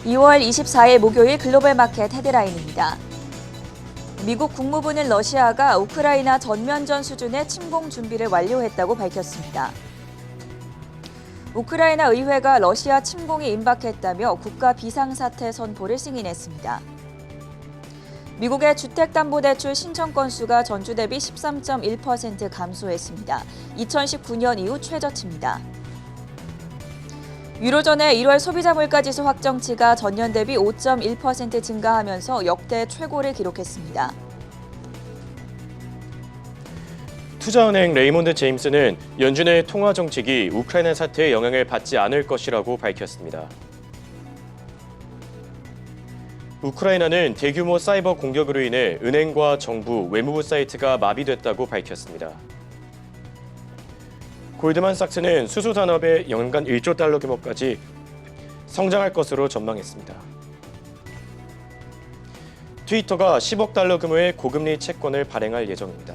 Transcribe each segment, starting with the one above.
2월 24일 목요일 글로벌 마켓 헤드라인입니다. 미국 국무부는 러시아가 우크라이나 전면전 수준의 침공 준비를 완료했다고 밝혔습니다. 우크라이나 의회가 러시아 침공이 임박했다며 국가 비상사태 선포를 승인했습니다. 미국의 주택담보대출 신청 건수가 전주 대비 13.1% 감소했습니다. 2019년 이후 최저치입니다. 유로존의 1월 소비자 물가지수 확정치가 전년 대비 5.1% 증가하면서 역대 최고를 기록했습니다. 투자은행 레이몬드 제임스는 연준의 통화 정책이 우크라이나 사태에 영향을 받지 않을 것이라고 밝혔습니다. 우크라이나는 대규모 사이버 공격으로 인해 은행과 정부, 외무부 사이트가 마비됐다고 밝혔습니다. 골드만삭스는 수소 산업의 연간 1조 달러 규모까지 성장할 것으로 전망했습니다. 트위터가 10억 달러 규모의 고금리 채권을 발행할 예정입니다.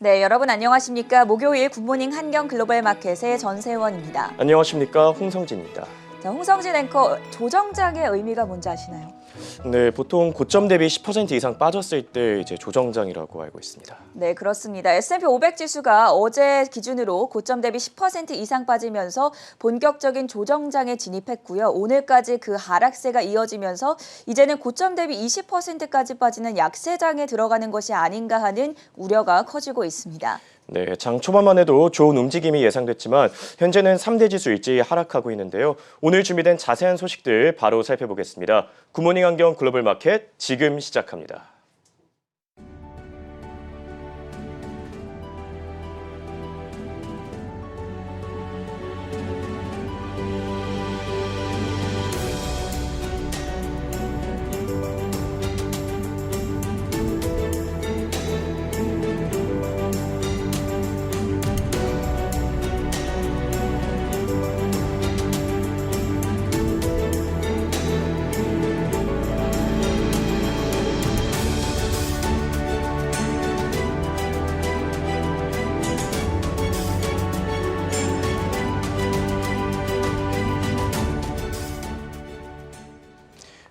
네, 여러분 안녕하십니까? 목요일 굿모닝 한경 글로벌 마켓의 전세원입니다. 안녕하십니까? 홍성진입니다. 자, 홍성진 앵커, 조정장의 의미가 뭔지 아시나요? 네, 보통 고점 대비 10% 이상 빠졌을 때 이제 조정장이라고 알고 있습니다. 네, 그렇습니다. S&P 500 지수가 어제 기준으로 고점 대비 10% 이상 빠지면서 본격적인 조정장에 진입했고요. 오늘까지 그 하락세가 이어지면서 이제는 고점 대비 20%까지 빠지는 약세장에 들어가는 것이 아닌가 하는 우려가 커지고 있습니다. 네, 장 초반만 해도 좋은 움직임이 예상됐지만 현재는 3대 지수 일제히 하락하고 있는데요. 오늘 준비된 자세한 소식들 바로 살펴보겠습니다. 굿모닝 한경 글로벌 마켓 지금 시작합니다.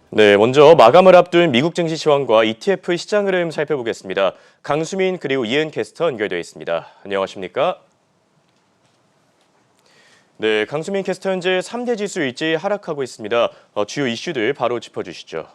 네, 먼저 마감을 앞둔 미국 증시 시황과 ETF 시장 흐름 살펴보겠습니다. 강수민 그리고 이은 캐스터 연결되어 있습니다. 안녕하십니까? 네, 강수민 캐스터 현재 3대 지수 일제히 하락하고 있습니다. 주요 이슈들 바로 짚어주시죠.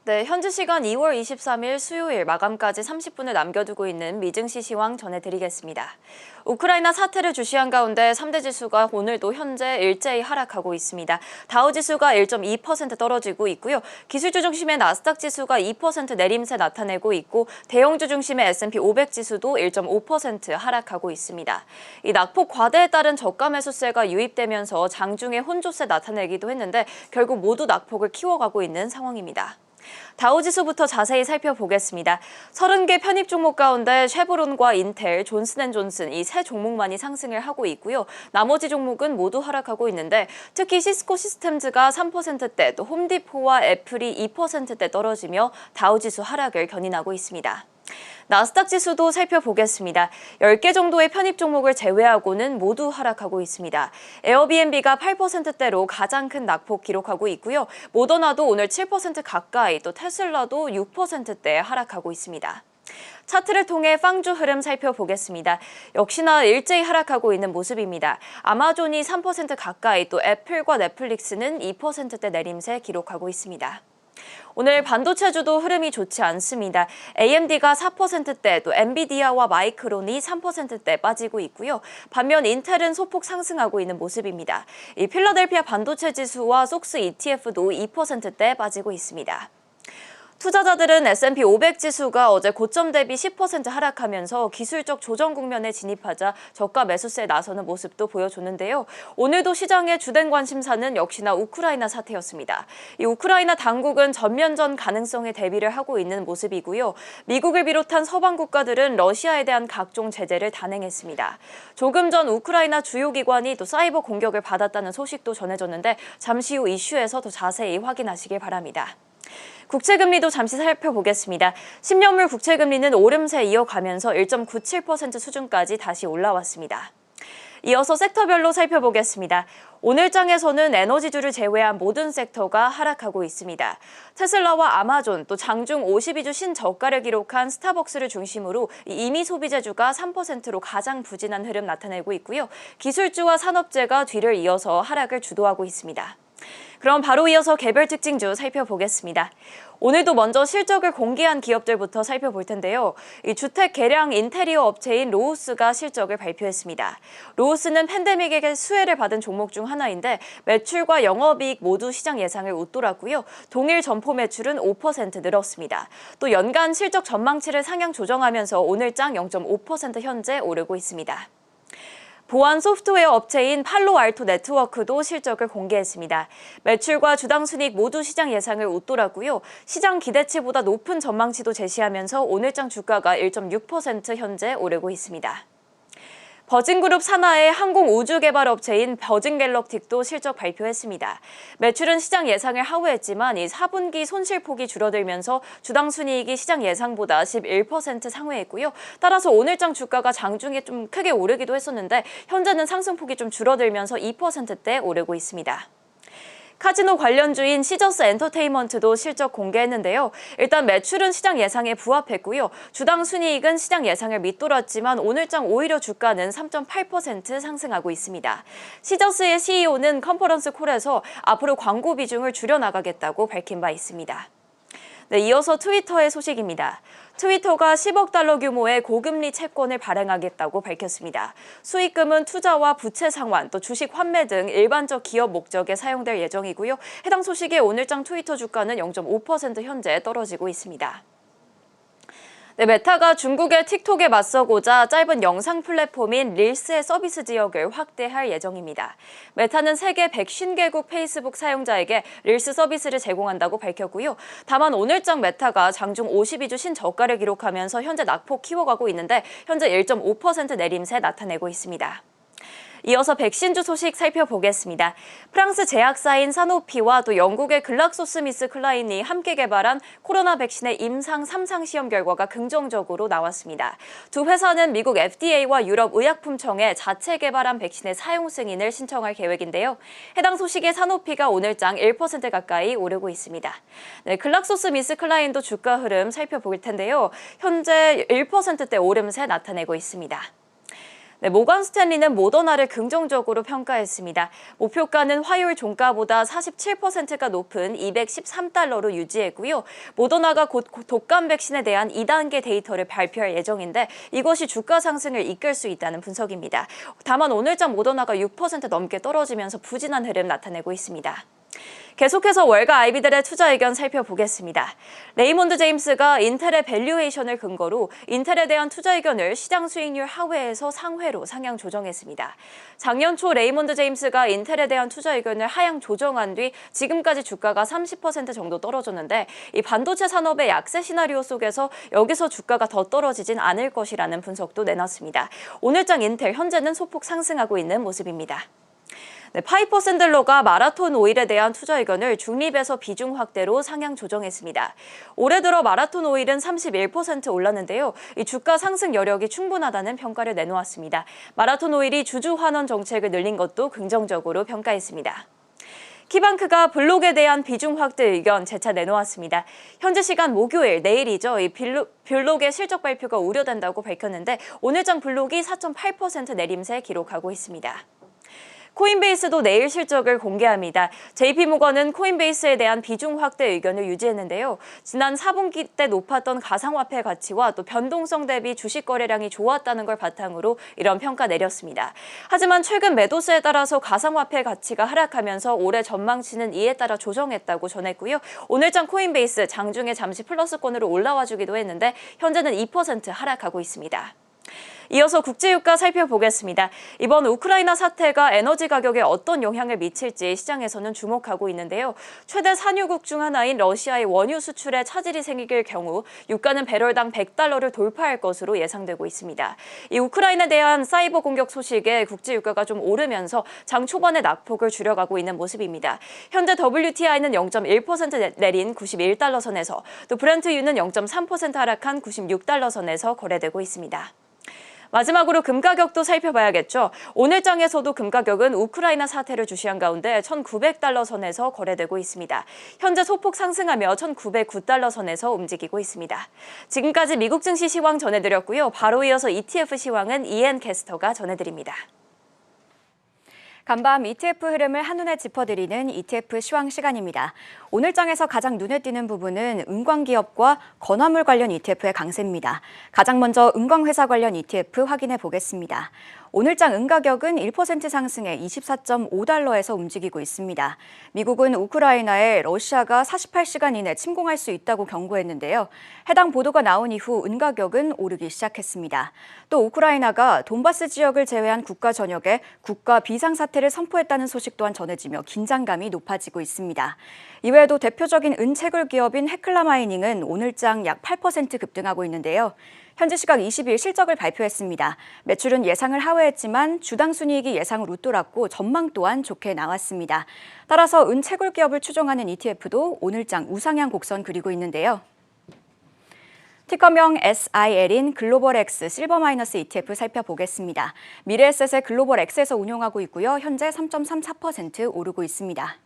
네, 현지 시간 2월 23일 수요일 마감까지 30분을 남겨두고 있는 미증시 시황 전해드리겠습니다. 우크라이나 사태를 주시한 가운데 3대 지수가 오늘도 현재 일제히 하락하고 있습니다. 다우지수가 1.2% 떨어지고 있고요. 기술주 중심의 나스닥 지수가 2% 내림세 나타내고 있고 대형주 중심의 S&P 500 지수도 1.5% 하락하고 있습니다. 이 낙폭 과대에 따른 저가 매수세가 유입되면서 장중에 혼조세 나타내기도 했는데 결국 모두 낙폭을 키워가고 있는 상황입니다. 다우지수부터 자세히 살펴보겠습니다. 30개 편입 종목 가운데 쉐보론과 인텔, 존슨앤존슨 이 세 종목만이 상승을 하고 있고요. 나머지 종목은 모두 하락하고 있는데 특히 시스코 시스템즈가 3%대, 또 홈디포와 애플이 2%대 떨어지며 다우지수 하락을 견인하고 있습니다. 나스닥 지수도 살펴보겠습니다. 10개 정도의 편입 종목을 제외하고는 모두 하락하고 있습니다. 에어비앤비가 8%대로 가장 큰 낙폭 기록하고 있고요. 모더나도 오늘 7% 가까이, 또 테슬라도 6%대 하락하고 있습니다. 차트를 통해 빵주 흐름 살펴보겠습니다. 역시나 일제히 하락하고 있는 모습입니다. 아마존이 3% 가까이, 또 애플과 넷플릭스는 2%대 내림세 기록하고 있습니다. 오늘 반도체주도 흐름이 좋지 않습니다. AMD가 4%대, 또 엔비디아와 마이크론이 3%대 빠지고 있고요. 반면 인텔은 소폭 상승하고 있는 모습입니다. 이 필라델피아 반도체 지수와 속스 ETF도 2%대 빠지고 있습니다. 투자자들은 S&P 500 지수가 어제 고점 대비 10% 하락하면서 기술적 조정 국면에 진입하자 저가 매수세에 나서는 모습도 보여줬는데요. 오늘도 시장의 주된 관심사는 역시나 우크라이나 사태였습니다. 이 우크라이나 당국은 전면전 가능성에 대비를 하고 있는 모습이고요. 미국을 비롯한 서방 국가들은 러시아에 대한 각종 제재를 단행했습니다. 조금 전 우크라이나 주요 기관이 또 사이버 공격을 받았다는 소식도 전해졌는데 잠시 후 이슈에서 더 자세히 확인하시길 바랍니다. 국채금리도 잠시 살펴보겠습니다. 10년물 국채금리는 오름세 이어가면서 1.97% 수준까지 다시 올라왔습니다. 이어서 섹터별로 살펴보겠습니다. 오늘 장에서는 에너지주를 제외한 모든 섹터가 하락하고 있습니다. 테슬라와 아마존, 또 장중 52주 신저가를 기록한 스타벅스를 중심으로 이미 소비재주가 3%로 가장 부진한 흐름 나타내고 있고요. 기술주와 산업재가 뒤를 이어서 하락을 주도하고 있습니다. 그럼 바로 이어서 개별 특징주 살펴보겠습니다. 오늘도 먼저 실적을 공개한 기업들부터 살펴볼 텐데요. 이 주택 개량 인테리어 업체인 로우스가 실적을 발표했습니다. 로우스는 팬데믹에게 수혜를 받은 종목 중 하나인데 매출과 영업이익 모두 시장 예상을 웃돌았고요. 동일 점포 매출은 5% 늘었습니다. 또 연간 실적 전망치를 상향 조정하면서 오늘장 0.5% 현재 오르고 있습니다. 보안 소프트웨어 업체인 팔로알토 네트워크도 실적을 공개했습니다. 매출과 주당 순이익 모두 시장 예상을 웃돌았고요. 시장 기대치보다 높은 전망치도 제시하면서 오늘장 주가가 1.6% 현재 오르고 있습니다. 버진그룹 산하의 항공우주개발 업체인 버진갤럭틱도 실적 발표했습니다. 매출은 시장 예상을 하회했지만 이 4분기 손실폭이 줄어들면서 주당 순이익이 시장 예상보다 11% 상회했고요. 따라서 오늘장 주가가 장중에 좀 크게 오르기도 했었는데 현재는 상승폭이 좀 줄어들면서 2%대 오르고 있습니다. 카지노 관련주인 시저스 엔터테인먼트도 실적 공개했는데요. 일단 매출은 시장 예상에 부합했고요. 주당 순이익은 시장 예상을 밑돌았지만 오늘장 오히려 주가는 3.8% 상승하고 있습니다. 시저스의 CEO는 컨퍼런스 콜에서 앞으로 광고 비중을 줄여나가겠다고 밝힌 바 있습니다. 네, 이어서 트위터의 소식입니다. 트위터가 10억 달러 규모의 고금리 채권을 발행하겠다고 밝혔습니다. 수익금은 투자와 부채 상환, 또 주식 환매 등 일반적 기업 목적에 사용될 예정이고요. 해당 소식에 오늘장 트위터 주가는 0.5% 현재 떨어지고 있습니다. 네, 메타가 중국의 틱톡에 맞서고자 짧은 영상 플랫폼인 릴스의 서비스 지역을 확대할 예정입니다. 메타는 세계 150개국 페이스북 사용자에게 릴스 서비스를 제공한다고 밝혔고요. 다만 오늘장 메타가 장중 52주 신저가를 기록하면서 현재 낙폭 키워가고 있는데 현재 1.5% 내림세 나타내고 있습니다. 이어서 백신주 소식 살펴보겠습니다. 프랑스 제약사인 사노피와 또 영국의 글락소스미스클라인이 함께 개발한 코로나 백신의 임상 3상 시험 결과가 긍정적으로 나왔습니다. 두 회사는 미국 FDA와 유럽 의약품청에 자체 개발한 백신의 사용 승인을 신청할 계획인데요. 해당 소식에 사노피가 오늘장 1% 가까이 오르고 있습니다. 네, 글락소스미스클라인도 주가 흐름 살펴볼 텐데요. 현재 1%대 오름세 나타내고 있습니다. 네, 모건 스탠리는 모더나를 긍정적으로 평가했습니다. 목표가는 화요일 종가보다 47%가 높은 213달러로 유지했고요. 모더나가 곧 독감 백신에 대한 2단계 데이터를 발표할 예정인데 이것이 주가 상승을 이끌 수 있다는 분석입니다. 다만 오늘장 모더나가 6% 넘게 떨어지면서 부진한 흐름 나타내고 있습니다. 계속해서 월가 IB들의 투자 의견 살펴보겠습니다. 레이몬드 제임스가 인텔의 밸류에이션을 근거로 인텔에 대한 투자 의견을 시장 수익률 하회에서 상회로 상향 조정했습니다. 작년 초 레이몬드 제임스가 인텔에 대한 투자 의견을 하향 조정한 뒤 지금까지 주가가 30% 정도 떨어졌는데 이 반도체 산업의 약세 시나리오 속에서 여기서 주가가 더 떨어지진 않을 것이라는 분석도 내놨습니다. 오늘장 인텔 현재는 소폭 상승하고 있는 모습입니다. 네, 파이퍼 샌들러가 마라톤 오일에 대한 투자 의견을 중립에서 비중 확대로 상향 조정했습니다. 올해 들어 마라톤 오일은 31% 올랐는데요. 이 주가 상승 여력이 충분하다는 평가를 내놓았습니다. 마라톤 오일이 주주 환원 정책을 늘린 것도 긍정적으로 평가했습니다. 키방크가 블록에 대한 비중 확대 의견 재차 내놓았습니다. 현재 시간 목요일, 내일이죠. 이 블록의 실적 발표가 우려된다고 밝혔는데 오늘장 블록이 4.8% 내림세 기록하고 있습니다. 코인베이스도 내일 실적을 공개합니다. JP모건은 코인베이스에 대한 비중 확대 의견을 유지했는데요. 지난 4분기 때 높았던 가상화폐 가치와 또 변동성 대비 주식 거래량이 좋았다는 걸 바탕으로 이런 평가 내렸습니다. 하지만 최근 매도세에 따라서 가상화폐 가치가 하락하면서 올해 전망치는 이에 따라 조정했다고 전했고요. 오늘장 코인베이스 장중에 잠시 플러스권으로 올라와 주기도 했는데 현재는 2% 하락하고 있습니다. 이어서 국제유가 살펴보겠습니다. 이번 우크라이나 사태가 에너지 가격에 어떤 영향을 미칠지 시장에서는 주목하고 있는데요. 최대 산유국 중 하나인 러시아의 원유 수출에 차질이 생길 경우 유가는 배럴당 100달러를 돌파할 것으로 예상되고 있습니다. 이 우크라이나에 대한 사이버 공격 소식에 국제유가가 좀 오르면서 장 초반에 낙폭을 줄여가고 있는 모습입니다. 현재 WTI는 0.1% 내린 91달러 선에서 또 브렌트유는 0.3% 하락한 96달러 선에서 거래되고 있습니다. 마지막으로 금 가격도 살펴봐야겠죠. 오늘 장에서도 금 가격은 우크라이나 사태를 주시한 가운데 1,900달러 선에서 거래되고 있습니다. 현재 소폭 상승하며 1,909달러 선에서 움직이고 있습니다. 지금까지 미국 증시 시황 전해드렸고요. 바로 이어서 ETF 시황은 이엔 캐스터가 전해드립니다. 간밤 ETF 흐름을 한눈에 짚어드리는 ETF 시황 시간입니다. 오늘 장에서 가장 눈에 띄는 부분은 은광기업과 건화물 관련 ETF의 강세입니다. 가장 먼저 은광회사 관련 ETF 확인해 보겠습니다. 오늘 장 은가격은 1% 상승해 24.5달러에서 움직이고 있습니다. 미국은 우크라이나에 러시아가 48시간 이내 침공할 수 있다고 경고했는데요. 해당 보도가 나온 이후 은가격은 오르기 시작했습니다. 또 우크라이나가 돈바스 지역을 제외한 국가 전역에 국가 비상사태를 선포했다는 소식 또한 전해지며 긴장감이 높아지고 있습니다. 이외에도 대표적인 은채굴 기업인 헤클라 마이닝은 오늘장 약 8% 급등하고 있는데요. 현지 시각 20일 실적을 발표했습니다. 매출은 예상을 하회했지만 주당 순이익이 예상을 웃돌았고 전망 또한 좋게 나왔습니다. 따라서 은채굴 기업을 추종하는 ETF도 오늘장 우상향 곡선 그리고 있는데요. 티커명 SIL인 글로벌X 실버마이너스 ETF 살펴보겠습니다. 미래에셋의 글로벌X에서 운용하고 있고요. 현재 3.34% 오르고 있습니다.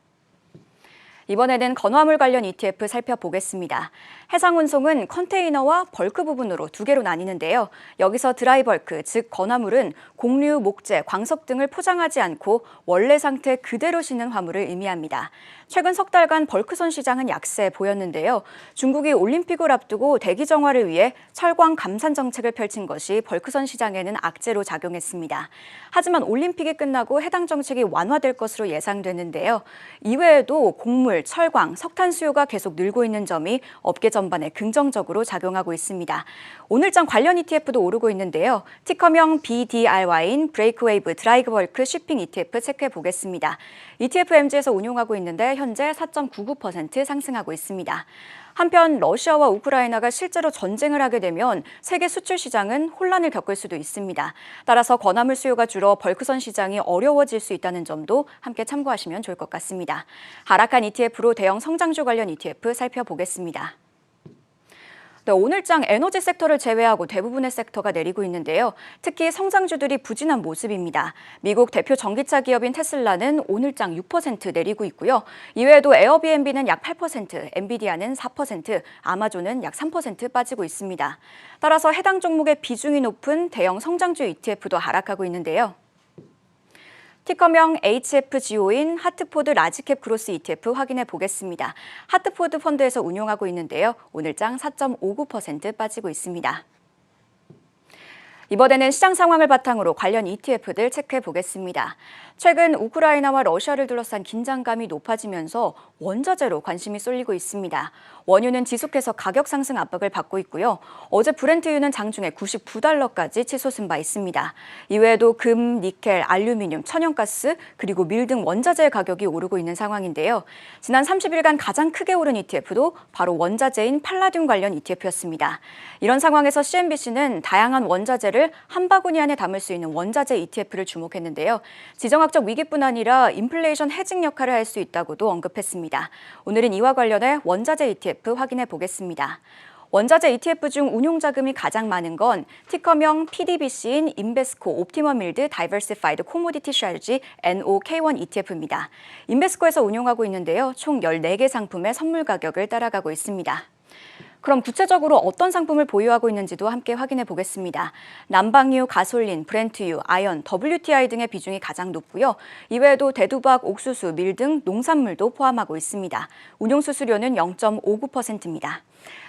이번에는 건화물 관련 ETF 살펴보겠습니다. 해상운송은 컨테이너와 벌크 부분으로 두 개로 나뉘는데요. 여기서 드라이벌크, 즉 건화물은 곡류, 목재, 광석 등을 포장하지 않고 원래 상태 그대로 싣는 화물을 의미합니다. 최근 석 달간 벌크선 시장은 약세 보였는데요. 중국이 올림픽을 앞두고 대기 정화를 위해 철광 감산 정책을 펼친 것이 벌크선 시장에는 악재로 작용했습니다. 하지만 올림픽이 끝나고 해당 정책이 완화될 것으로 예상되는데요. 이외에도 곡물, 철광, 석탄 수요가 계속 늘고 있는 점이 업계 전반에 긍정적으로 작용하고 있습니다. 오늘장 관련 ETF도 오르고 있는데요. 티커명 BDRY인 브레이크웨이브 드라이버크 쉬핑 ETF 체크해 보겠습니다. ETF MG에서 운용하고 있는데 현재 4.99% 상승하고 있습니다. 한편 러시아와 우크라이나가 실제로 전쟁을 하게 되면 세계 수출 시장은 혼란을 겪을 수도 있습니다. 따라서 건화물 수요가 줄어 벌크선 시장이 어려워질 수 있다는 점도 함께 참고하시면 좋을 것 같습니다. 하락한 ETF로 대형 성장주 관련 ETF 살펴보겠습니다. 네, 오늘장 에너지 섹터를 제외하고 대부분의 섹터가 내리고 있는데요. 특히 성장주들이 부진한 모습입니다. 미국 대표 전기차 기업인 테슬라는 오늘장 6% 내리고 있고요. 이외에도 에어비앤비는 약 8%, 엔비디아는 4%, 아마존은 약 3% 빠지고 있습니다. 따라서 해당 종목의 비중이 높은 대형 성장주 ETF도 하락하고 있는데요. 티커명 HFGO인 하트포드 라지캡 크로스 ETF 확인해 보겠습니다. 하트포드 펀드에서 운용하고 있는데요. 오늘장 4.59% 빠지고 있습니다. 이번에는 시장 상황을 바탕으로 관련 ETF들 체크해 보겠습니다. 최근 우크라이나와 러시아를 둘러싼 긴장감이 높아지면서 원자재로 관심이 쏠리고 있습니다. 원유는 지속해서 가격 상승 압박을 받고 있고요. 어제 브렌트유는 장중에 99달러까지 치솟은 바 있습니다. 이외에도 금, 니켈, 알루미늄, 천연가스, 그리고 밀 등 원자재 가격이 오르고 있는 상황인데요. 지난 30일간 가장 크게 오른 ETF도 바로 원자재인 팔라듐 관련 ETF였습니다. 이런 상황에서 CNBC는 다양한 원자재를 한 바구니 안에 담을 수 있는 원자재 ETF를 주목했는데요. 지정학적 위기뿐 아니라 인플레이션 해징 역할을 할 수 있다고도 언급했습니다. 오늘은 이와 관련해 원자재 ETF 확인해 보겠습니다. 원자재 ETF 중 운용 자금이 가장 많은 건 티커명 PDBC인 인베스코 옵티멈 밀드 다이버시파이드 코모디티 스트래티지 NOK1 ETF입니다. 인베스코에서 운용하고 있는데요. 총 14개 상품의 선물 가격을 따라가고 있습니다. 그럼 구체적으로 어떤 상품을 보유하고 있는지도 함께 확인해 보겠습니다. 난방유, 가솔린, 브렌트유, 아연, WTI 등의 비중이 가장 높고요. 이외에도 대두박, 옥수수, 밀 등 농산물도 포함하고 있습니다. 운용 수수료는 0.59%입니다.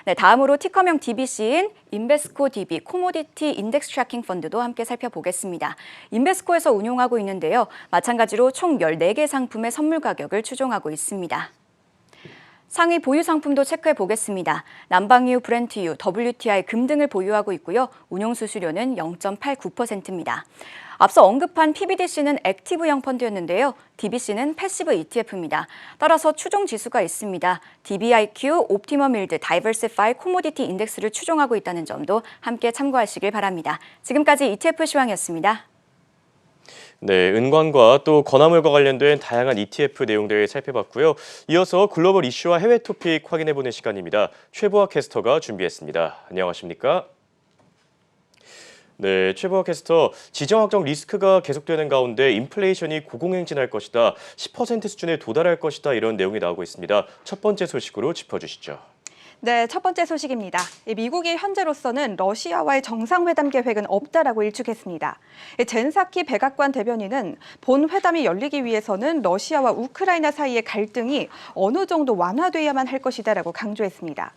네, 다음으로 티커명 DBC인 인베스코 DB 코모디티 인덱스 트래킹 펀드도 함께 살펴보겠습니다. 인베스코에서 운용하고 있는데요. 마찬가지로 총 14개 상품의 선물 가격을 추종하고 있습니다. 상위 보유 상품도 체크해 보겠습니다. 남방유, 브렌트유, WTI 금 등을 보유하고 있고요. 운용 수수료는 0.89%입니다. 앞서 언급한 PBDC는 액티브형 펀드였는데요. DBC는 패시브 ETF입니다. 따라서 추종 지수가 있습니다. DBIQ, 옵티멈 일드, 다이버시파이 코모디티 인덱스를 추종하고 있다는 점도 함께 참고하시길 바랍니다. 지금까지 ETF 시황이었습니다. 네, 은광과 또 건화물과 관련된 다양한 ETF 내용들 살펴봤고요. 이어서 글로벌 이슈와 해외 토픽 확인해보는 시간입니다. 최보아 캐스터가 준비했습니다. 안녕하십니까? 네, 최보아 캐스터, 지정 확정 리스크가 계속되는 가운데 인플레이션이 고공행진할 것이다, 10% 수준에 도달할 것이다 이런 내용이 나오고 있습니다. 첫 번째 소식으로 짚어주시죠. 네, 첫 번째 소식입니다. 미국이 현재로서는 러시아와의 정상회담 계획은 없다라고 일축했습니다. 젠사키 백악관 대변인은 본 회담이 열리기 위해서는 러시아와 우크라이나 사이의 갈등이 어느 정도 완화돼야만 할 것이다라고 강조했습니다.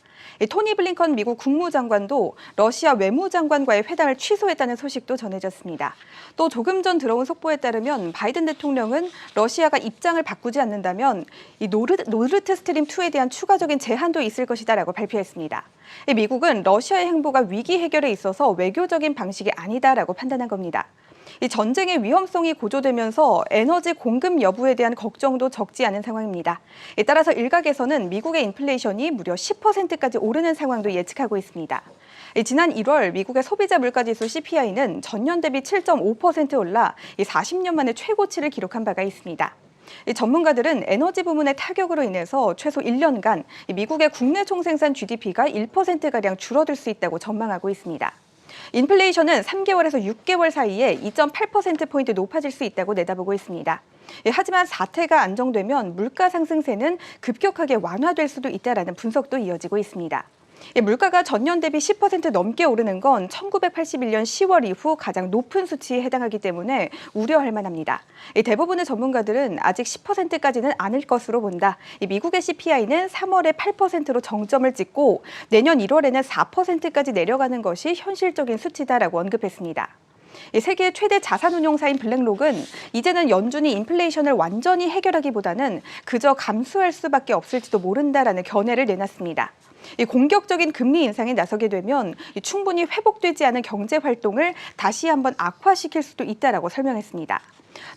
토니 블링컨 미국 국무장관도 러시아 외무장관과의 회담을 취소했다는 소식도 전해졌습니다. 또 조금 전 들어온 속보에 따르면 바이든 대통령은 러시아가 입장을 바꾸지 않는다면 이 노르트 스트림 2에 대한 추가적인 제한도 있을 것이다라고 발표했습니다. 미국은 러시아의 행보가 위기 해결에 있어서 외교적인 방식이 아니다라고 판단한 겁니다. 이 전쟁의 위험성이 고조되면서 에너지 공급 여부에 대한 걱정도 적지 않은 상황입니다. 따라서 일각에서는 미국의 인플레이션이 무려 10%까지 오르는 상황도 예측하고 있습니다. 지난 1월 미국의 소비자 물가지수 CPI는 전년 대비 7.5% 올라 40년 만에 최고치를 기록한 바가 있습니다. 전문가들은 에너지 부문의 타격으로 인해서 최소 1년간 미국의 국내 총생산 GDP가 1%가량 줄어들 수 있다고 전망하고 있습니다. 인플레이션은 3개월에서 6개월 사이에 2.8%포인트 높아질 수 있다고 내다보고 있습니다. 하지만 사태가 안정되면 물가 상승세는 급격하게 완화될 수도 있다는 분석도 이어지고 있습니다. 물가가 전년 대비 10% 넘게 오르는 건 1981년 10월 이후 가장 높은 수치에 해당하기 때문에 우려할 만합니다. 대부분의 전문가들은 아직 10%까지는 않을 것으로 본다. 미국의 CPI는 3월에 8%로 정점을 찍고 내년 1월에는 4%까지 내려가는 것이 현실적인 수치다라고 언급했습니다. 세계 최대 자산운용사인 블랙록은 이제는 연준이 인플레이션을 완전히 해결하기보다는 그저 감수할 수밖에 없을지도 모른다라는 견해를 내놨습니다. 공격적인 금리 인상에 나서게 되면 충분히 회복되지 않은 경제 활동을 다시 한번 악화시킬 수도 있다라고 설명했습니다.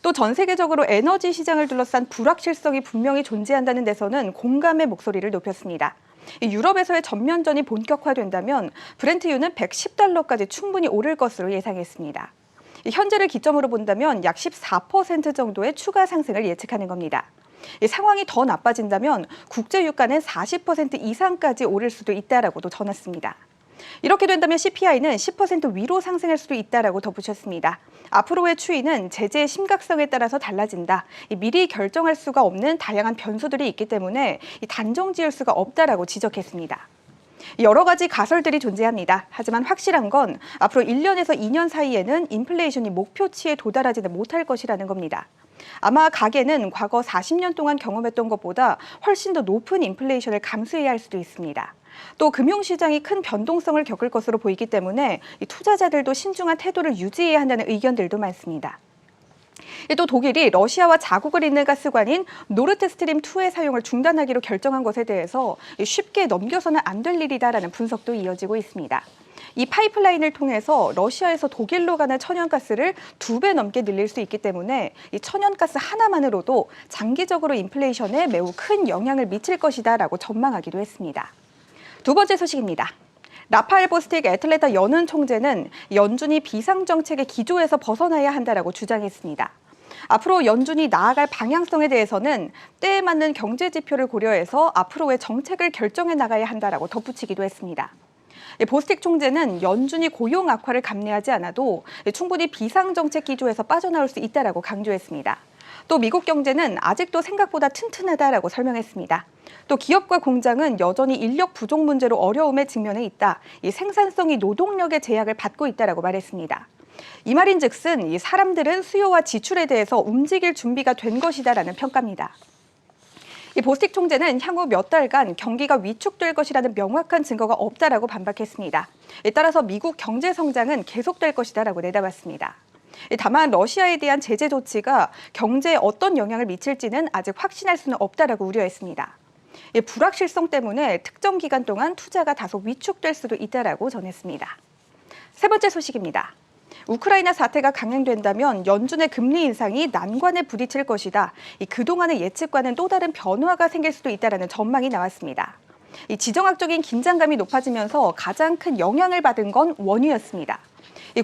또 전 세계적으로 에너지 시장을 둘러싼 불확실성이 분명히 존재한다는 데서는 공감의 목소리를 높였습니다. 유럽에서의 전면전이 본격화된다면 브렌트유는 110달러까지 충분히 오를 것으로 예상했습니다. 현재를 기점으로 본다면 약 14% 정도의 추가 상승을 예측하는 겁니다. 상황이 더 나빠진다면 국제유가는 40% 이상까지 오를 수도 있다라고도 전했습니다. 이렇게 된다면 CPI는 10% 위로 상승할 수도 있다라고 덧붙였습니다. 앞으로의 추이는 제재의 심각성에 따라서 달라진다. 미리 결정할 수가 없는 다양한 변수들이 있기 때문에 단정 지을 수가 없다라고 지적했습니다. 여러 가지 가설들이 존재합니다. 하지만 확실한 건 앞으로 1년에서 2년 사이에는 인플레이션이 목표치에 도달하지는 못할 것이라는 겁니다. 아마 가계는 과거 40년 동안 경험했던 것보다 훨씬 더 높은 인플레이션을 감수해야 할 수도 있습니다. 또 금융시장이 큰 변동성을 겪을 것으로 보이기 때문에 투자자들도 신중한 태도를 유지해야 한다는 의견들도 많습니다. 또 독일이 러시아와 자국을 잇는 가스관인 노르트 스트림 2의 사용을 중단하기로 결정한 것에 대해서 쉽게 넘겨서는 안 될 일이다라는 분석도 이어지고 있습니다. 이 파이프라인을 통해서 러시아에서 독일로 가는 천연가스를 2배 넘게 늘릴 수 있기 때문에 이 천연가스 하나만으로도 장기적으로 인플레이션에 매우 큰 영향을 미칠 것이다라고 전망하기도 했습니다. 두 번째 소식입니다. 라파엘 보스틱 애틀랜타 연은 총재는 연준이 비상정책의 기조에서 벗어나야 한다라고 주장했습니다. 앞으로 연준이 나아갈 방향성에 대해서는 때에 맞는 경제 지표를 고려해서 앞으로의 정책을 결정해 나가야 한다라고 덧붙이기도 했습니다. 보스틱 총재는 연준이 고용 악화를 감내하지 않아도 충분히 비상정책 기조에서 빠져나올 수 있다라고 강조했습니다. 또 미국 경제는 아직도 생각보다 튼튼하다라고 설명했습니다. 또 기업과 공장은 여전히 인력 부족 문제로 어려움에 직면해 있다. 이 생산성이 노동력의 제약을 받고 있다라고 말했습니다. 이 말인즉슨 이 사람들은 수요와 지출에 대해서 움직일 준비가 된 것이다라는 평가입니다. 이 보스틱 총재는 향후 몇 달간 경기가 위축될 것이라는 명확한 증거가 없다라고 반박했습니다. 따라서 미국 경제 성장은 계속될 것이다라고 내다봤습니다. 다만 러시아에 대한 제재 조치가 경제에 어떤 영향을 미칠지는 아직 확신할 수는 없다라고 우려했습니다. 불확실성 때문에 특정 기간 동안 투자가 다소 위축될 수도 있다라고 전했습니다. 세 번째 소식입니다. 우크라이나 사태가 강행된다면 연준의 금리 인상이 난관에 부딪힐 것이다. 그동안의 예측과는 또 다른 변화가 생길 수도 있다는 전망이 나왔습니다. 지정학적인 긴장감이 높아지면서 가장 큰 영향을 받은 건 원유였습니다.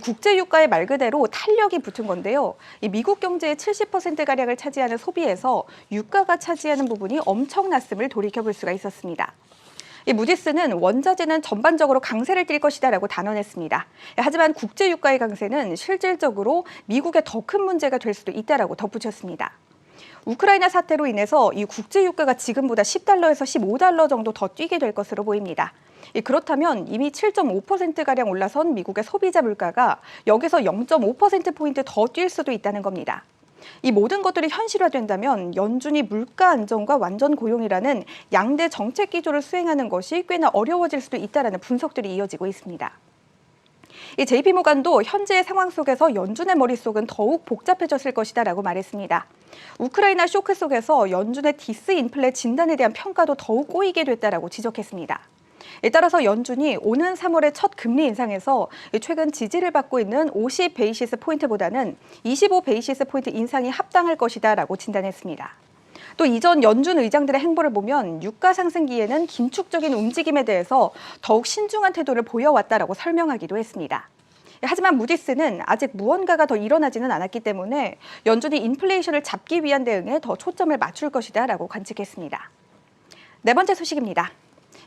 국제 유가의 말 그대로 탄력이 붙은 건데요. 미국 경제의 70%가량을 차지하는 소비에서 유가가 차지하는 부분이 엄청났음을 돌이켜볼 수가 있었습니다. 무디스는 원자재는 전반적으로 강세를 띨 것이다라고 단언했습니다. 하지만 국제 유가의 강세는 실질적으로 미국의 더 큰 문제가 될 수도 있다라고 덧붙였습니다. 우크라이나 사태로 인해서 이 국제 유가가 지금보다 10달러에서 15달러 정도 더 뛰게 될 것으로 보입니다. 그렇다면 이미 7.5%가량 올라선 미국의 소비자 물가가 여기서 0.5%포인트 더 뛸 수도 있다는 겁니다. 이 모든 것들이 현실화된다면 연준이 물가 안정과 완전 고용이라는 양대 정책 기조를 수행하는 것이 꽤나 어려워질 수도 있다는 분석들이 이어지고 있습니다. 이 JP모간도 현재의 상황 속에서 연준의 머릿속은 더욱 복잡해졌을 것이다라고 말했습니다. 우크라이나 쇼크 속에서 연준의 디스인플레 진단에 대한 평가도 더욱 꼬이게 됐다라고 지적했습니다. 따라서 연준이 오는 3월의 첫 금리 인상에서 최근 지지를 받고 있는 50 베이시스 포인트보다는 25 베이시스 포인트 인상이 합당할 것이다라고 진단했습니다. 또 이전 연준 의장들의 행보를 보면 유가 상승기에는 긴축적인 움직임에 대해서 더욱 신중한 태도를 보여왔다라고 설명하기도 했습니다. 하지만 무디스는 아직 무언가가 더 일어나지는 않았기 때문에 연준이 인플레이션을 잡기 위한 대응에 더 초점을 맞출 것이다라고 관측했습니다. 네 번째 소식입니다.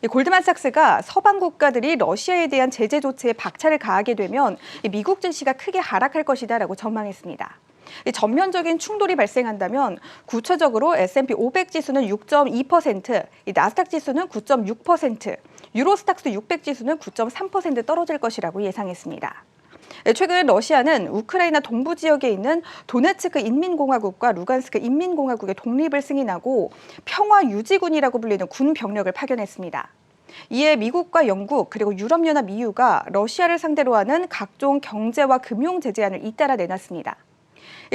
골드만삭스가 서방 국가들이 러시아에 대한 제재 조치에 박차를 가하게 되면 미국 증시가 크게 하락할 것이다라고 전망했습니다. 전면적인 충돌이 발생한다면 구체적으로 S&P 500 지수는 6.2%, 나스닥 지수는 9.6%, 유로스탁스 600 지수는 9.3% 떨어질 것이라고 예상했습니다. 최근 러시아는 우크라이나 동부 지역에 있는 도네츠크 인민공화국과 루간스크 인민공화국의 독립을 승인하고 평화유지군이라고 불리는 군 병력을 파견했습니다. 이에 미국과 영국 그리고 유럽연합 EU가 러시아를 상대로 하는 각종 경제와 금융 제재안을 잇따라 내놨습니다.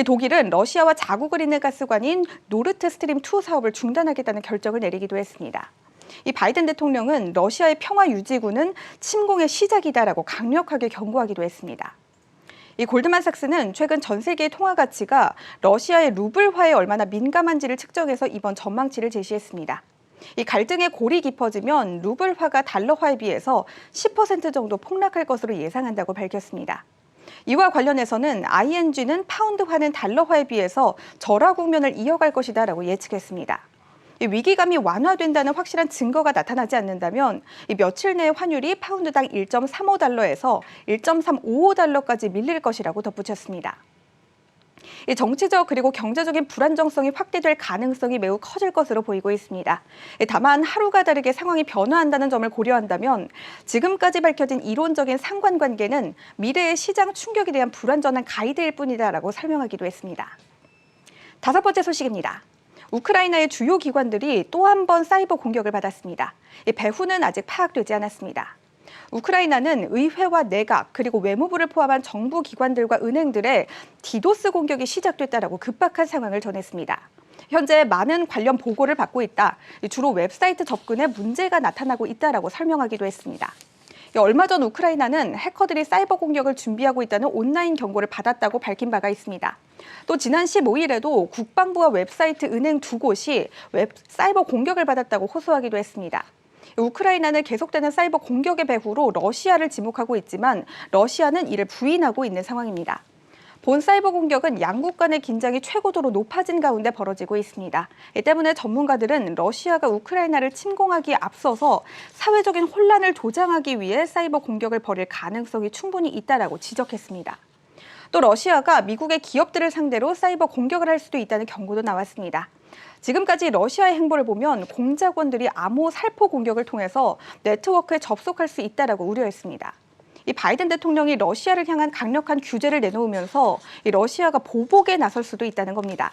독일은 러시아와 자국을 잇는 가스관인 노르트 스트림 2 사업을 중단하겠다는 결정을 내리기도 했습니다. 이 바이든 대통령은 러시아의 평화유지군은 침공의 시작이다라고 강력하게 경고하기도 했습니다. 이 골드만삭스는 최근 전 세계의 통화 가치가 러시아의 루블화에 얼마나 민감한지를 측정해서 이번 전망치를 제시했습니다. 이 갈등의 골이 깊어지면 루블화가 달러화에 비해서 10% 정도 폭락할 것으로 예상한다고 밝혔습니다. 이와 관련해서는 ING는 파운드화는 달러화에 비해서 절하 국면을 이어갈 것이다라고 예측했습니다. 위기감이 완화된다는 확실한 증거가 나타나지 않는다면 며칠 내에 환율이 파운드당 1.35달러에서 1.355달러까지 밀릴 것이라고 덧붙였습니다. 정치적 그리고 경제적인 불안정성이 확대될 가능성이 매우 커질 것으로 보이고 있습니다. 다만 하루가 다르게 상황이 변화한다는 점을 고려한다면 지금까지 밝혀진 이론적인 상관관계는 미래의 시장 충격에 대한 불완전한 가이드일 뿐이다라고 설명하기도 했습니다. 다섯 번째 소식입니다. 우크라이나의 주요 기관들이 또 한 번 사이버 공격을 받았습니다. 배후는 아직 파악되지 않았습니다. 우크라이나는 의회와 내각 그리고 외무부를 포함한 정부 기관들과 은행들의 디도스 공격이 시작됐다라고 급박한 상황을 전했습니다. 현재 많은 관련 보고를 받고 있다. 주로 웹사이트 접근에 문제가 나타나고 있다라고 설명하기도 했습니다. 얼마 전 우크라이나는 해커들이 사이버 공격을 준비하고 있다는 온라인 경고를 받았다고 밝힌 바가 있습니다. 또 지난 15일에도 국방부와 웹사이트 은행 두 곳이 사이버 공격을 받았다고 호소하기도 했습니다. 우크라이나는 계속되는 사이버 공격의 배후로 러시아를 지목하고 있지만 러시아는 이를 부인하고 있는 상황입니다. 본 사이버 공격은 양국 간의 긴장이 최고도로 높아진 가운데 벌어지고 있습니다. 이 때문에 전문가들은 러시아가 우크라이나를 침공하기에 앞서서 사회적인 혼란을 조장하기 위해 사이버 공격을 벌일 가능성이 충분히 있다라고 지적했습니다. 또 러시아가 미국의 기업들을 상대로 사이버 공격을 할 수도 있다는 경고도 나왔습니다. 지금까지 러시아의 행보를 보면 공작원들이 암호 살포 공격을 통해서 네트워크에 접속할 수 있다라고 우려했습니다. 이 바이든 대통령이 러시아를 향한 강력한 규제를 내놓으면서 이 러시아가 보복에 나설 수도 있다는 겁니다.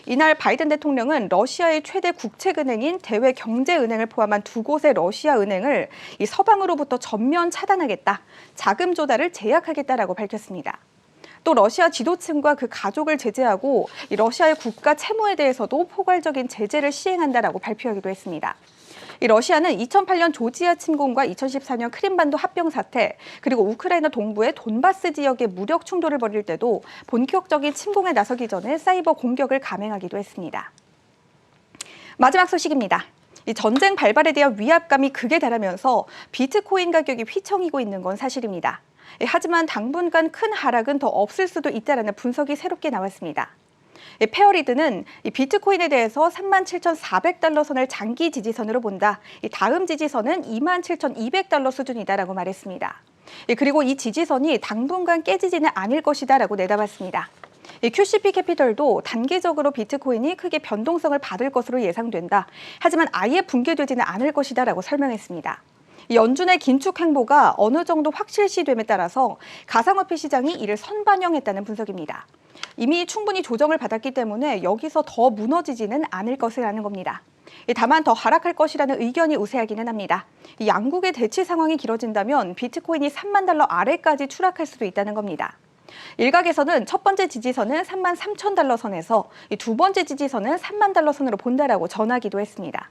이날 바이든 대통령은 러시아의 최대 국책은행인 대외경제은행을 포함한 두 곳의 러시아 은행을 이 서방으로부터 전면 차단하겠다, 자금 조달을 제약하겠다라고 밝혔습니다. 또 러시아 지도층과 그 가족을 제재하고 이 러시아의 국가 채무에 대해서도 포괄적인 제재를 시행한다라고 발표하기도 했습니다. 이 러시아는 2008년 조지아 침공과 2014년 크림반도 합병 사태, 그리고 우크라이나 동부의 돈바스 지역의 무력 충돌을 벌일 때도 본격적인 침공에 나서기 전에 사이버 공격을 감행하기도 했습니다. 마지막 소식입니다. 이 전쟁 발발에 대한 위압감이 극에 달하면서 비트코인 가격이 휘청이고 있는 건 사실입니다. 하지만 당분간 큰 하락은 더 없을 수도 있다는 분석이 새롭게 나왔습니다. 페어리드는 이 비트코인에 대해서 37,400달러 선을 장기 지지선으로 본다. 다음 지지선은 27,200달러 수준이다라고 말했습니다. 그리고 이 지지선이 당분간 깨지지는 않을 것이다라고 내다봤습니다. QCP 캐피털도 단기적으로 비트코인이 크게 변동성을 받을 것으로 예상된다. 하지만 아예 붕괴되지는 않을 것이다라고 설명했습니다. 연준의 긴축 행보가 어느 정도 확실시됨에 따라서 가상화폐 시장이 이를 선반영했다는 분석입니다. 이미 충분히 조정을 받았기 때문에 여기서 더 무너지지는 않을 것이라는 겁니다. 다만 더 하락할 것이라는 의견이 우세하기는 합니다. 양국의 대치 상황이 길어진다면 비트코인이 3만 달러 아래까지 추락할 수도 있다는 겁니다. 일각에서는 첫 번째 지지선은 3만 3천 달러 선에서 두 번째 지지선은 3만 달러 선으로 본다라고 전하기도 했습니다.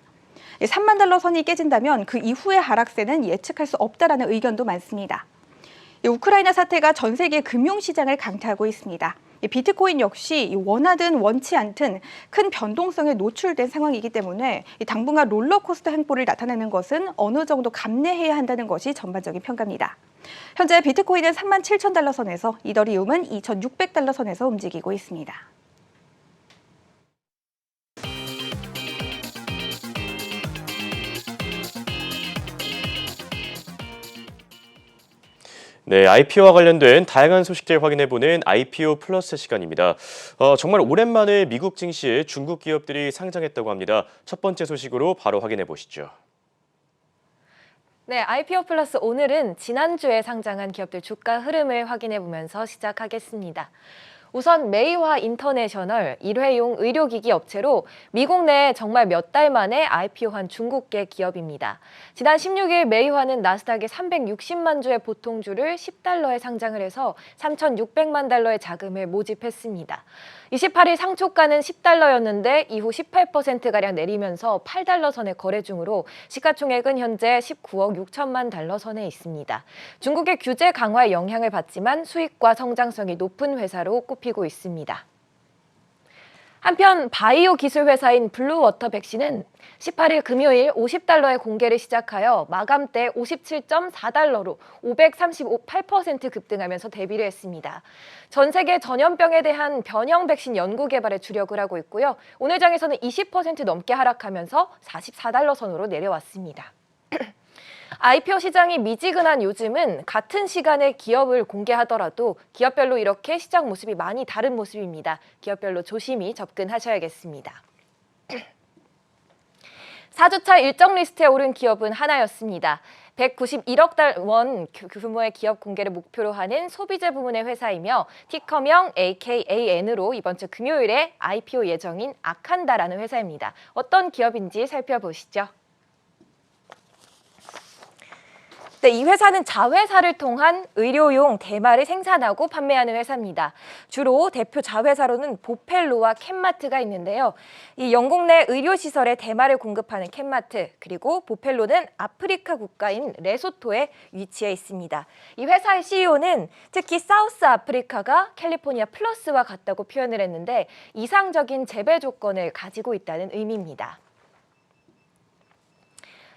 3만 달러 선이 깨진다면 그 이후의 하락세는 예측할 수 없다라는 의견도 많습니다. 우크라이나 사태가 전 세계 금융시장을 강타하고 있습니다. 비트코인 역시 원하든 원치 않든 큰 변동성에 노출된 상황이기 때문에 당분간 롤러코스터 행보를 나타내는 것은 어느 정도 감내해야 한다는 것이 전반적인 평가입니다. 현재 비트코인은 3만 7천 달러 선에서 이더리움은 2,600달러 선에서 움직이고 있습니다. 네, IPO와 관련된 다양한 소식들 확인해보는 IPO 플러스 시간입니다. 정말 오랜만에 미국 증시에 중국 기업들이 상장했다고 합니다. 첫 번째 소식으로 바로 확인해 보시죠. 네, IPO 플러스 오늘은 지난주에 상장한 기업들 주가 흐름을 확인해 보면서 시작하겠습니다. 우선 메이화 인터내셔널 일회용 의료기기 업체로 미국 내에 정말 몇 달 만에 IPO한 중국계 기업입니다. 지난 16일 메이화는 나스닥에 360만 주의 보통주를 10달러에 상장을 해서 3,600만 달러의 자금을 모집했습니다. 28일 상초가는 10달러였는데 이후 18%가량 내리면서 8달러 선에 거래 중으로 시가총액은 현재 19억 6천만 달러 선에 있습니다. 중국의 규제 강화의 영향을 받지만 수익과 성장성이 높은 회사로 꼽히고 있습니다. 한편 바이오 기술 회사인 블루워터 백신은 18일 금요일 50달러의 공개를 시작하여 마감 때 57.4달러로 538% 급등하면서 데뷔를 했습니다. 전 세계 전염병에 대한 변형 백신 연구 개발에 주력을 하고 있고요. 오늘 장에서는 20% 넘게 하락하면서 44달러 선으로 내려왔습니다. IPO 시장이 미지근한 요즘은 같은 시간에 기업을 공개하더라도 기업별로 이렇게 시장 모습이 많이 다른 모습입니다. 기업별로 조심히 접근하셔야겠습니다. 4주차 일정 리스트에 오른 기업은 하나였습니다. 191억 원 규모의 기업 공개를 목표로 하는 소비재 부문의 회사이며 티커명 AKAN으로 이번 주 금요일에 IPO 예정인 아칸다라는 회사입니다. 어떤 기업인지 살펴보시죠. 네, 이 회사는 자회사를 통한 의료용 대마를 생산하고 판매하는 회사입니다. 주로 대표 자회사로는 보펠로와 캔마트가 있는데요. 이 영국 내 의료시설에 대마를 공급하는 캔마트, 그리고 보펠로는 아프리카 국가인 레소토에 위치해 있습니다. 이 회사의 CEO는 특히 사우스 아프리카가 캘리포니아 플러스와 같다고 표현을 했는데 이상적인 재배 조건을 가지고 있다는 의미입니다.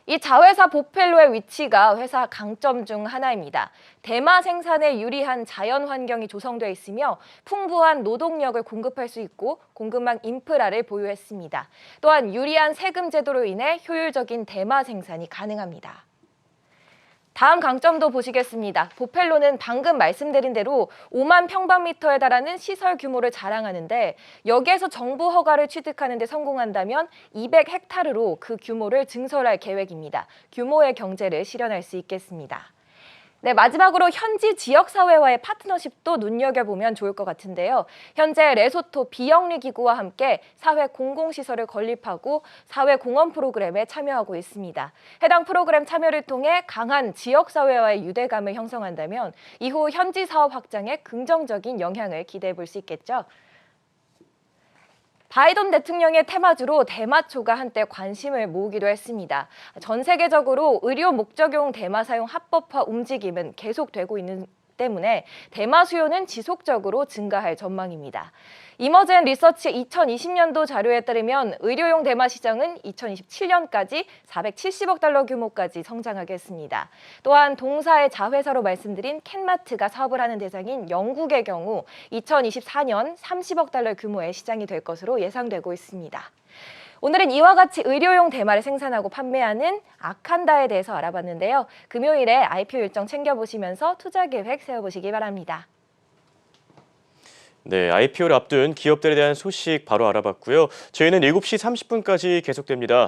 이 자회사 보펠로의 위치가 회사 강점 중 하나입니다. 대마 생산에 유리한 자연 환경이 조성되어 있으며 풍부한 노동력을 공급할 수 있고 공급망 인프라를 보유했습니다. 또한 유리한 세금 제도로 인해 효율적인 대마 생산이 가능합니다. 다음 강점도 보시겠습니다. 보펠로는 방금 말씀드린 대로 5만 평방미터에 달하는 시설 규모를 자랑하는데 여기에서 정부 허가를 취득하는 데 성공한다면 200헥타르로 그 규모를 증설할 계획입니다. 규모의 경제를 실현할 수 있겠습니다. 네, 마지막으로 현지 지역사회와의 파트너십도 눈여겨보면 좋을 것 같은데요. 현재 레소토 비영리기구와 함께 사회 공공시설을 건립하고 사회공헌 프로그램에 참여하고 있습니다. 해당 프로그램 참여를 통해 강한 지역사회와의 유대감을 형성한다면 이후 현지 사업 확장에 긍정적인 영향을 기대해 볼 수 있겠죠. 바이든 대통령의 테마주로 대마초가 한때 관심을 모으기도 했습니다. 전 세계적으로 의료 목적용 대마 사용 합법화 움직임은 계속되고 있는 때문에 대마 수요는 지속적으로 증가할 전망입니다. 이머젠 리서치 2020년도 자료에 따르면 의료용 대마 시장은 2027년까지 470억 달러 규모까지 성장하겠습니다. 또한 동사의 자회사로 말씀드린 캔마트가 사업을 하는 대상인 영국의 경우 2024년 30억 달러 규모의 시장이 될 것으로 예상되고 있습니다. 오늘은 이와 같이 의료용 대마를 생산하고 판매하는 아칸다에 대해서 알아봤는데요. 금요일에 IPO 일정 챙겨보시면서 투자 계획 세워보시기 바랍니다. 네, IPO를 앞둔 기업들에 대한 소식 바로 알아봤고요. 저희는 7시 30분까지 계속됩니다.